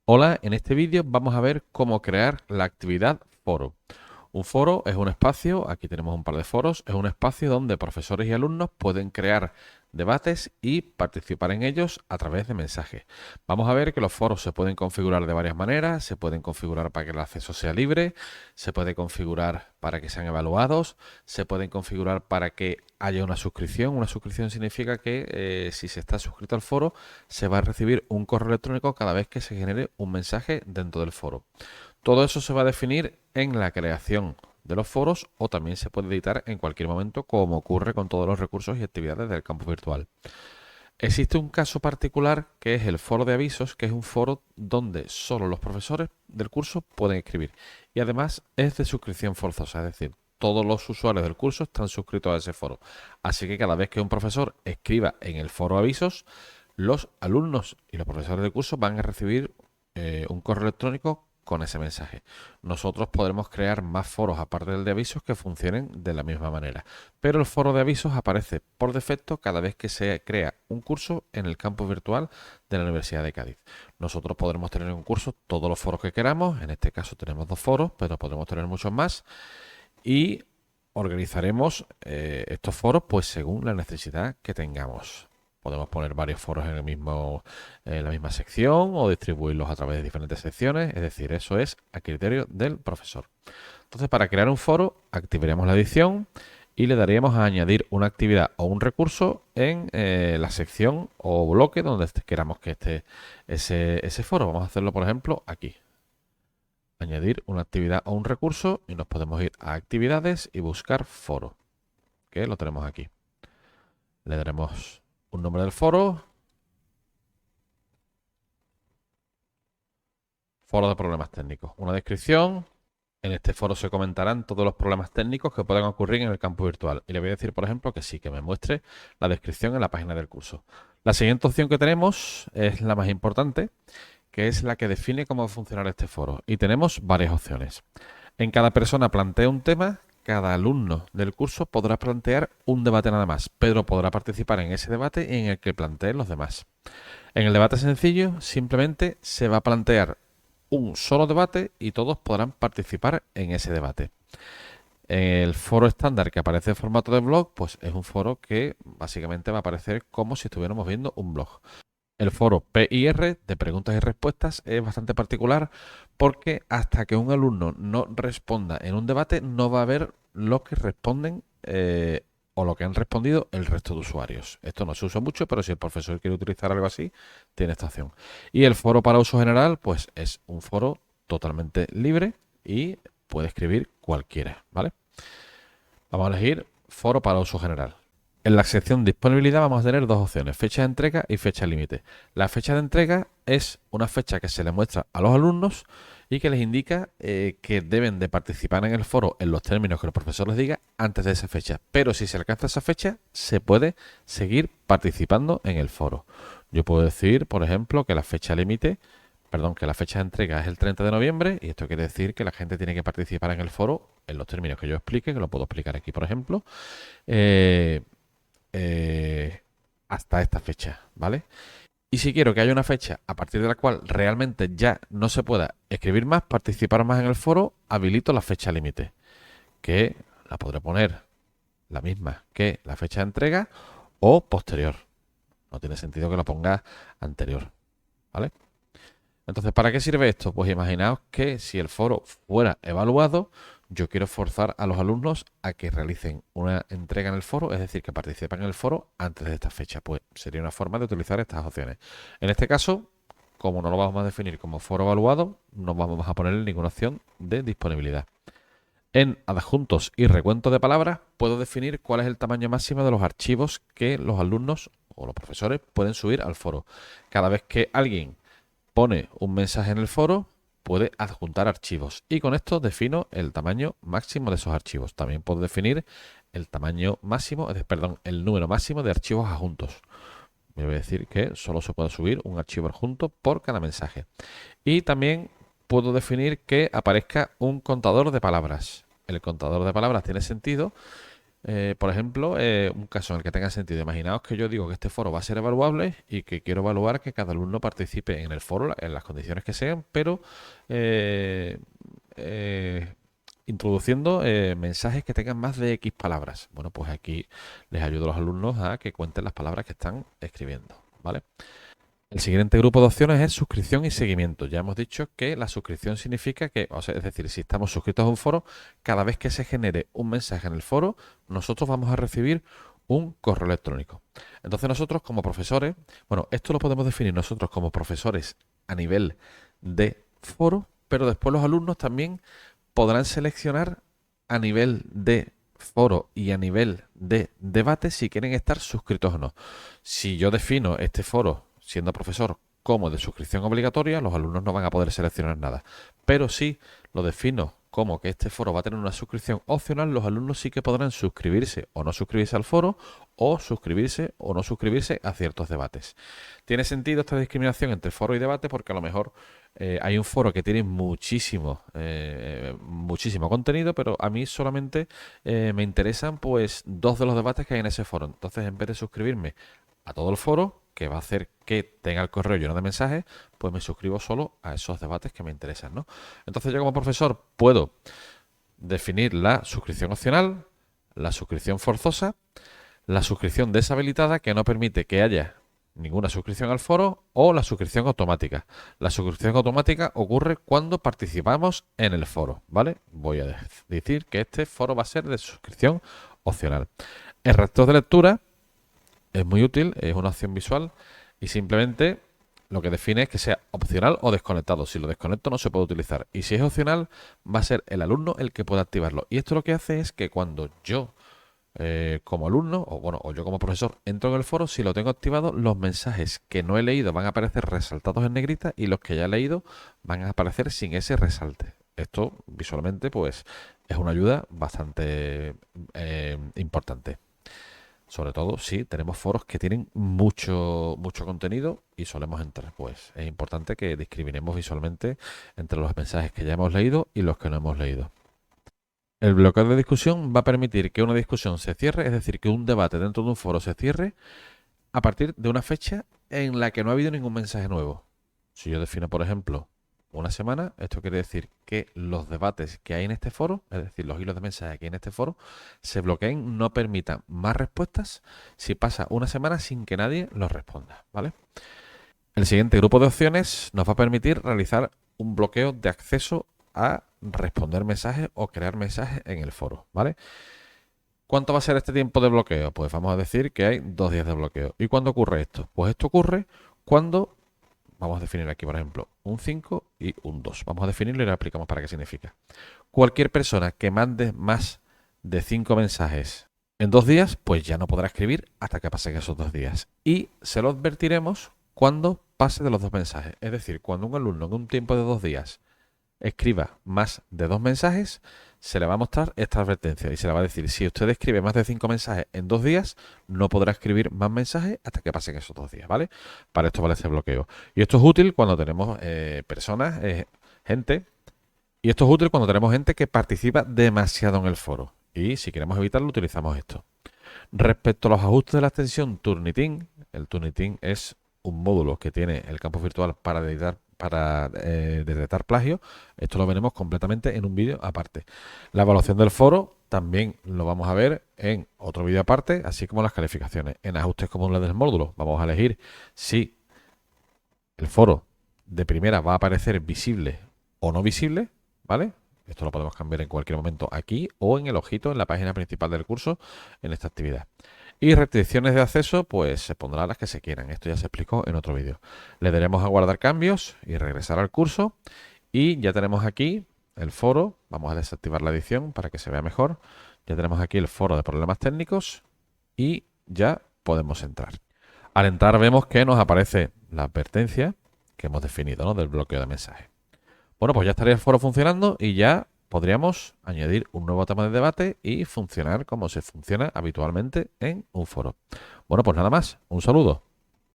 Hola, en este vídeo vamos a ver cómo crear la actividad foro. Un foro es un espacio, aquí tenemos un par de foros, es un espacio donde profesores y alumnos pueden crear debates y participar en ellos a través de mensajes. Vamos a ver que los foros se pueden configurar de varias maneras, se pueden configurar para que el acceso sea libre, se puede configurar para que sean evaluados, se pueden configurar para que haya una suscripción. Una suscripción significa que si se está suscrito al foro, se va a recibir un correo electrónico cada vez que se genere un mensaje dentro del foro. Todo eso se va a definir en la creación de los foros o también se puede editar en cualquier momento, como ocurre con todos los recursos y actividades del campus virtual. Existe un caso particular que es el foro de avisos, que es un foro donde solo los profesores del curso pueden escribir y además es de suscripción forzosa, es decir, todos los usuarios del curso están suscritos a ese foro. Así que cada vez que un profesor escriba en el foro avisos, los alumnos y los profesores del curso van a recibir un correo electrónico con ese mensaje. Nosotros podremos crear más foros aparte del de avisos que funcionen de la misma manera. Pero el foro de avisos aparece por defecto cada vez que se crea un curso en el campus virtual de la Universidad de Cádiz. Nosotros podremos tener en un curso todos los foros que queramos. En este caso tenemos 2 foros, pero podremos tener muchos más. Y organizaremos estos foros pues según la necesidad que tengamos. Podemos poner varios foros en la misma sección o distribuirlos a través de diferentes secciones. Es decir, eso es a criterio del profesor. Entonces, para crear un foro, activaremos la edición y le daríamos a añadir una actividad o un recurso en la sección o bloque donde queramos que esté ese foro. Vamos a hacerlo, por ejemplo, aquí. Añadir una actividad o un recurso y nos podemos ir a actividades y buscar foro, que lo tenemos aquí. Le daremos un nombre del foro, foro de problemas técnicos, una descripción. En este foro se comentarán todos los problemas técnicos que puedan ocurrir en el campo virtual. Y le voy a decir, por ejemplo, que sí, que me muestre la descripción en la página del curso. La siguiente opción que tenemos es la más importante, que es la que define cómo va a funcionar este foro. Y tenemos varias opciones. En cada persona plantea un tema, cada alumno del curso podrá plantear un debate nada más, pero podrá participar en ese debate en el que planteen los demás. En el debate sencillo, simplemente se va a plantear un solo debate y todos podrán participar en ese debate. El foro estándar que aparece en formato de blog, pues es un foro que básicamente va a aparecer como si estuviéramos viendo un blog. El foro PIR de preguntas y respuestas es bastante particular porque hasta que un alumno no responda en un debate no va a ver lo que responden o lo que han respondido el resto de usuarios. Esto no se usa mucho, pero si el profesor quiere utilizar algo así, tiene esta opción. Y el foro para uso general, pues es un foro totalmente libre y puede escribir cualquiera, ¿vale? Vamos a elegir foro para uso general. En la sección disponibilidad vamos a tener dos opciones, fecha de entrega y fecha límite. La fecha de entrega es una fecha que se le muestra a los alumnos y que les indica que deben de participar en el foro en los términos que el profesor les diga antes de esa fecha. Pero si se alcanza esa fecha, se puede seguir participando en el foro. Yo puedo decir, por ejemplo, que la fecha límite, perdón, que la fecha de entrega es el 30 de noviembre y esto quiere decir que la gente tiene que participar en el foro en los términos que yo explique, que lo puedo explicar aquí, por ejemplo. Eh, eh, hasta esta fecha, ¿vale? Y si quiero que haya una fecha a partir de la cual realmente ya no se pueda escribir más, participar más en el foro, habilito la fecha límite, que la podré poner la misma que la fecha de entrega o posterior. No tiene sentido que lo ponga anterior, ¿vale? Entonces, ¿para qué sirve esto? Pues imaginaos que si el foro fuera evaluado, yo quiero forzar a los alumnos a que realicen una entrega en el foro, es decir, que participen en el foro antes de esta fecha. Pues sería una forma de utilizar estas opciones. En este caso, como no lo vamos a definir como foro evaluado, no vamos a poner ninguna opción de disponibilidad. En adjuntos y recuento de palabras, puedo definir cuál es el tamaño máximo de los archivos que los alumnos o los profesores pueden subir al foro. Cada vez que alguien pone un mensaje en el foro, puede adjuntar archivos. Y con esto defino el tamaño máximo de esos archivos. También puedo definir el tamaño máximo, perdón, el número máximo de archivos adjuntos. Me voy a decir que solo se puede subir un archivo adjunto por cada mensaje. Y también puedo definir que aparezca un contador de palabras. El contador de palabras tiene sentido por ejemplo, un caso en el que tenga sentido. Imaginaos que yo digo que este foro va a ser evaluable y que quiero evaluar que cada alumno participe en el foro en las condiciones que sean, pero eh, eh, introduciendo mensajes que tengan más de X palabras. Bueno, pues aquí les ayudo a los alumnos a que cuenten las palabras que están escribiendo, ¿vale? El siguiente grupo de opciones es suscripción y seguimiento. Ya hemos dicho que la suscripción significa que, o sea, es decir, si estamos suscritos a un foro, cada vez que se genere un mensaje en el foro, nosotros vamos a recibir un correo electrónico. Entonces nosotros como profesores, bueno, esto lo podemos definir nosotros como profesores a nivel de foro, pero después los alumnos también podrán seleccionar a nivel de foro y a nivel de debate si quieren estar suscritos o no. Si yo defino este foro siendo profesor como de suscripción obligatoria, los alumnos no van a poder seleccionar nada. Pero si lo defino como que este foro va a tener una suscripción opcional, los alumnos sí que podrán suscribirse o no suscribirse al foro, o suscribirse o no suscribirse a ciertos debates. Tiene sentido esta discriminación entre foro y debate porque a lo mejor hay un foro que tiene muchísimo contenido, pero a mí solamente me interesan pues 2 de los debates que hay en ese foro. Entonces, en vez de suscribirme a todo el foro, que va a hacer que tenga el correo lleno de mensajes, pues me suscribo solo a esos debates que me interesan, ¿no? Entonces yo como profesor puedo definir la suscripción opcional, la suscripción forzosa, la suscripción deshabilitada que no permite que haya ninguna suscripción al foro, o la suscripción automática. La suscripción automática ocurre cuando participamos en el foro, ¿vale? Voy a decir que este foro va a ser de suscripción opcional. El resto de lectura es muy útil, es una opción visual y simplemente lo que define es que sea opcional o desconectado. Si lo desconecto no se puede utilizar. Y si es opcional, va a ser el alumno el que pueda activarlo. Y esto lo que hace es que cuando yo como alumno, o bueno, o yo como profesor, entro en el foro, si lo tengo activado, los mensajes que no he leído van a aparecer resaltados en negrita y los que ya he leído van a aparecer sin ese resalte. Esto visualmente pues es una ayuda bastante importante. Sobre todo si tenemos foros que tienen mucho contenido y solemos entrar. Pues es importante que discriminemos visualmente entre los mensajes que ya hemos leído y los que no hemos leído. El bloqueo de discusión va a permitir que una discusión se cierre, es decir, que un debate dentro de un foro se cierre a partir de una fecha en la que no ha habido ningún mensaje nuevo. Si yo defino, por ejemplo, una semana, esto quiere decir que los debates que hay en este foro, es decir, los hilos de mensaje que hay en este foro, se bloqueen, no permitan más respuestas si pasa una semana sin que nadie los responda, ¿vale? El siguiente grupo de opciones nos va a permitir realizar un bloqueo de acceso a responder mensajes o crear mensajes en el foro, ¿vale? ¿Cuánto va a ser este tiempo de bloqueo? Pues vamos a decir que hay 2 días de bloqueo. ¿Y cuándo ocurre esto? Pues esto ocurre cuando, vamos a definir aquí, por ejemplo, un 5 y un 2. Vamos a definirlo y lo explicamos para qué significa. Cualquier persona que mande más de 5 mensajes en 2 días, pues ya no podrá escribir hasta que pasen esos 2 días. Y se lo advertiremos cuando pase de los 2 mensajes. Es decir, cuando un alumno en un tiempo de 2 días escriba más de 2 mensajes, se le va a mostrar esta advertencia y se le va a decir: si usted escribe más de 5 mensajes en 2 días, no podrá escribir más mensajes hasta que pasen esos 2 días, ¿vale? Para esto vale este bloqueo. Y esto es útil cuando tenemos personas, gente, y esto es útil cuando tenemos gente que participa demasiado en el foro. Y si queremos evitarlo, utilizamos esto. Respecto a los ajustes de la extensión Turnitin, el Turnitin es un módulo que tiene el campus virtual para detectar plagio. Esto lo veremos completamente en un vídeo aparte. La evaluación del foro también lo vamos a ver en otro vídeo aparte, así como las calificaciones. En ajustes comunes del módulo vamos a elegir si el foro de primera va a aparecer visible o no visible, ¿vale? Esto lo podemos cambiar en cualquier momento aquí o en el ojito en la página principal del curso en esta actividad. Y restricciones de acceso, pues se pondrán las que se quieran. Esto ya se explicó en otro vídeo. Le daremos a guardar cambios y regresar al curso. Y ya tenemos aquí el foro. Vamos a desactivar la edición para que se vea mejor. Ya tenemos aquí el foro de problemas técnicos y ya podemos entrar. Al entrar vemos que nos aparece la advertencia que hemos definido, ¿no?, del bloqueo de mensajes. Bueno, pues ya estaría el foro funcionando y ya podríamos añadir un nuevo tema de debate y funcionar como se funciona habitualmente en un foro. Bueno, pues nada más. Un saludo.